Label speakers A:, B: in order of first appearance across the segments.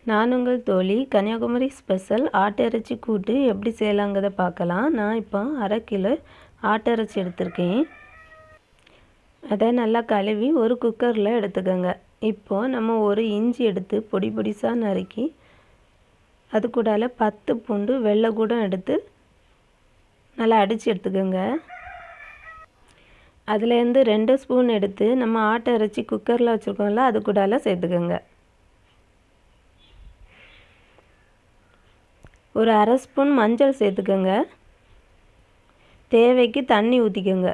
A: நான் உங்கள் தோழி. கன்னியாகுமரி ஸ்பெஷல் ஆட்டிறைச்சி கூட்டு எப்படி செய்யலாங்கிறத பார்க்கலாம். நான் இப்போ 1/2 கிலோ ஆட்டிறைச்சி எடுத்திருக்கேன். அதை நல்லா கழுவி ஒரு குக்கரில் எடுத்துக்கோங்க. இப்போது நம்ம ஒரு இஞ்சி எடுத்து பொடி பொடிசாக நறுக்கி அது கூடால 10 பூண்டு வெள்ளை கூட எடுத்து நல்லா அடித்து எடுத்துக்கோங்க. அதுலேருந்து 2 ஸ்பூன் எடுத்து நம்ம ஆட்டிறைச்சி குக்கரில் வச்சுருக்கோம்ல அது கூடால சேர்த்துக்கோங்க. ஒரு 1/2 ஸ்பூன் மஞ்சள் சேர்த்துக்கோங்க. தேவைக்கு தண்ணி ஊற்றிக்கோங்க.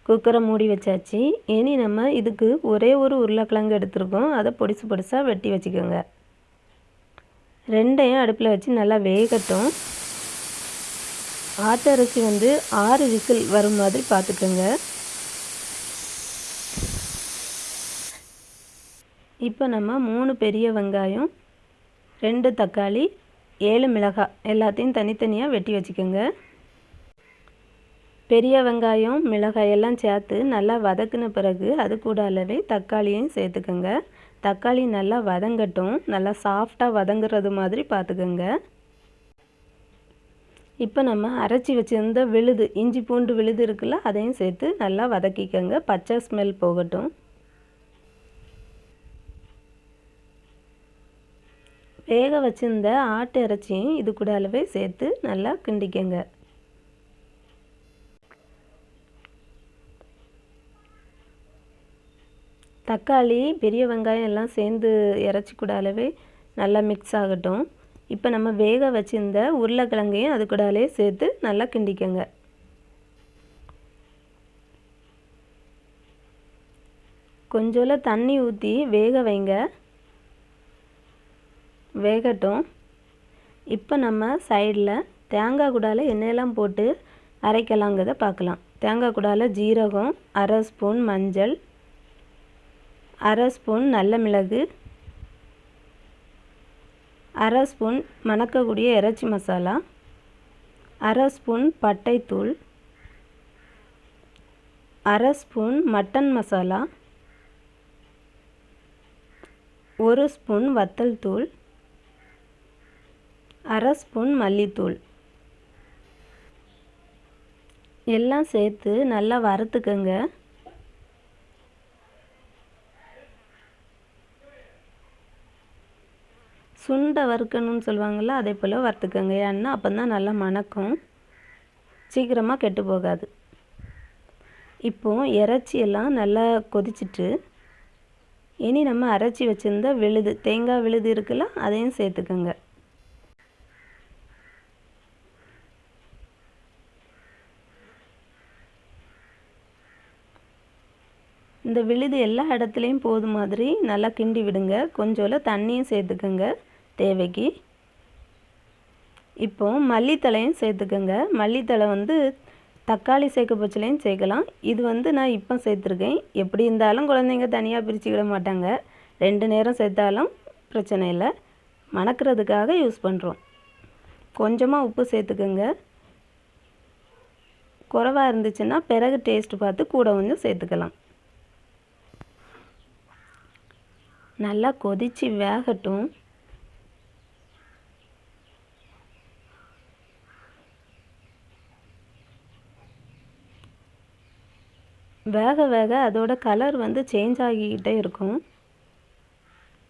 A: குக்கரை மூடி வச்சாச்சு. இனி நம்ம இதுக்கு ஒரே ஒரு உருளைக்கிழங்கு எடுத்துருக்கோம். அதை பொடிசு பொடிசாக வெட்டி வச்சுக்கோங்க. ரெண்டையும் அடுப்பில் வச்சு நல்லா வேகட்டும். ஆட்டிறைச்சி 6 விசில் வரும் மாதிரி பார்த்துக்கோங்க. இப்போ நம்ம 3 பெரிய வெங்காயம், 2 தக்காளி, 7 மிளகாய் எல்லாத்தையும் தனித்தனியாக வெட்டி வச்சுக்கோங்க. பெரிய வெங்காயம் மிளகாய் எல்லாம் சேர்த்து நல்லா வதக்கின பிறகு அது கூடவே தக்காளியும் சேர்த்துக்கோங்க. தக்காளி நல்லா வதங்கட்டும். நல்லா சாஃப்டாக வதங்குறது மாதிரி பார்த்துக்கோங்க. இப்போ நம்ம அரைச்சி வச்சுருந்த விழுது, இஞ்சி பூண்டு விழுது இருக்குல்ல, அதையும் சேர்த்து நல்லா வதக்கிக்கோங்க. பச்சை ஸ்மெல் போகட்டும். வேக வச்சுருந்த ஆட்டு இறைச்சியும் இது கூடவே சேர்த்து நல்லா கிண்டிக்கங்க. தக்காளி பெரிய வெங்காயம் எல்லாம் சேர்ந்து இறைச்சி கூடவே நல்லா மிக்ஸ் ஆகட்டும். இப்போ நம்ம வேக வச்சுருந்த உருளைக்கிழங்கையும் அது கூடவே சேர்த்து நல்லா கிண்டிக்கங்க. கொஞ்சோல தண்ணி ஊற்றி வேக வைங்க. வேகட்டும். இப்போ நம்ம சைடில் தேங்காய் கூடால எண்ணெயெல்லாம் போட்டு அரைக்கலாங்கிறத பார்க்கலாம். தேங்காய் கூடால ஜீரகம், 1/2 ஸ்பூன் மஞ்சள், 1/2 ஸ்பூன் நல்ல மிளகு, 1/2 ஸ்பூன் மணக்கக்கூடிய இறைச்சி மசாலா, 1/2 ஸ்பூன் பட்டைத்தூள், 1/2 ஸ்பூன் மட்டன் மசாலா, 1 ஸ்பூன் வத்தல் தூள், 1/2 ஸ்பூன் மல்லித்தூள் எல்லாம் சேர்த்து நல்லா வறுத்துக்கங்க. சுண்டை வறுக்கணும்னு சொல்லுவாங்கள்ல, அதே போல் வறுத்துக்கங்க. ஏன்னா அப்போ தான் நல்லா மணக்கும், சீக்கிரமாக கெட்டு போகாது. இப்போது இறைச்சியெல்லாம் நல்லா கொதிச்சிட்டு இனி நம்ம அரைச்சி வச்சுருந்த விழுது, தேங்காய் விழுது இருக்குல்ல, அதையும் சேர்த்துக்கோங்க. இந்த விழுது எல்லா இடத்துலையும் போது மாதிரி நல்லா கிண்டி விடுங்க. கொஞ்சோல தண்ணியும் சேர்த்துக்கோங்க தேவைக்கு. இப்போது மல்லித்தழையும் சேர்த்துக்கோங்க. மல்லித்தழை தக்காளி சேர்க்க பட்சலையும் சேர்க்கலாம். இது நான் இப்போ சேர்த்துருக்கேன். எப்படி இருந்தாலும் குழந்தைங்க தனியாக பிரிச்சுக்கிட மாட்டாங்க. 2 நேரம் சேர்த்தாலும் பிரச்சனை இல்லை. மணக்கிறதுக்காக யூஸ் பண்ணுறோம். கொஞ்சமாக உப்பு சேர்த்துக்கோங்க. குறைவாக இருந்துச்சுன்னா பிறகு டேஸ்ட் பார்த்து கூட கொஞ்சம் சேர்த்துக்கலாம். நல்லா கொதித்து வேகட்டும். வேக வேக அதோட கலர் சேஞ்ச் ஆகிக்கிட்டே இருக்கும்.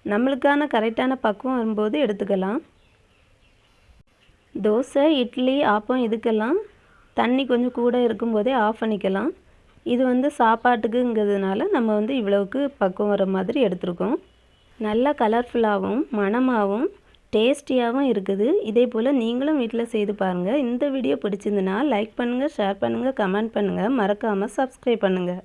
A: நம்மளுக்கான கரெக்டான பக்குவம் வரும்போது எடுத்துக்கலாம். தோசை, இட்லி, ஆப்பம் இதுக்கெல்லாம் தண்ணி கொஞ்சம் கூட இருக்கும்போதே ஆஃப் பண்ணிக்கலாம். இது சாப்பாட்டுக்குங்கிறதுனால நம்ம இவ்வளவுக்கு பக்குவம் வர மாதிரி எடுத்துருக்கோம். நல்லா கலர்ஃபுல்லாகவும் மணமாகவும் டேஸ்டியாகவும் இருக்குது. இதே போல் நீங்களும் வீட்டில் செய்து பாருங்கள். இந்த வீடியோ பிடிச்சிருந்துன்னா லைக் பண்ணுங்கள், ஷேர் பண்ணுங்கள், கமெண்ட் பண்ணுங்கள். மறக்காமல் சப்ஸ்கிரைப் பண்ணுங்கள்.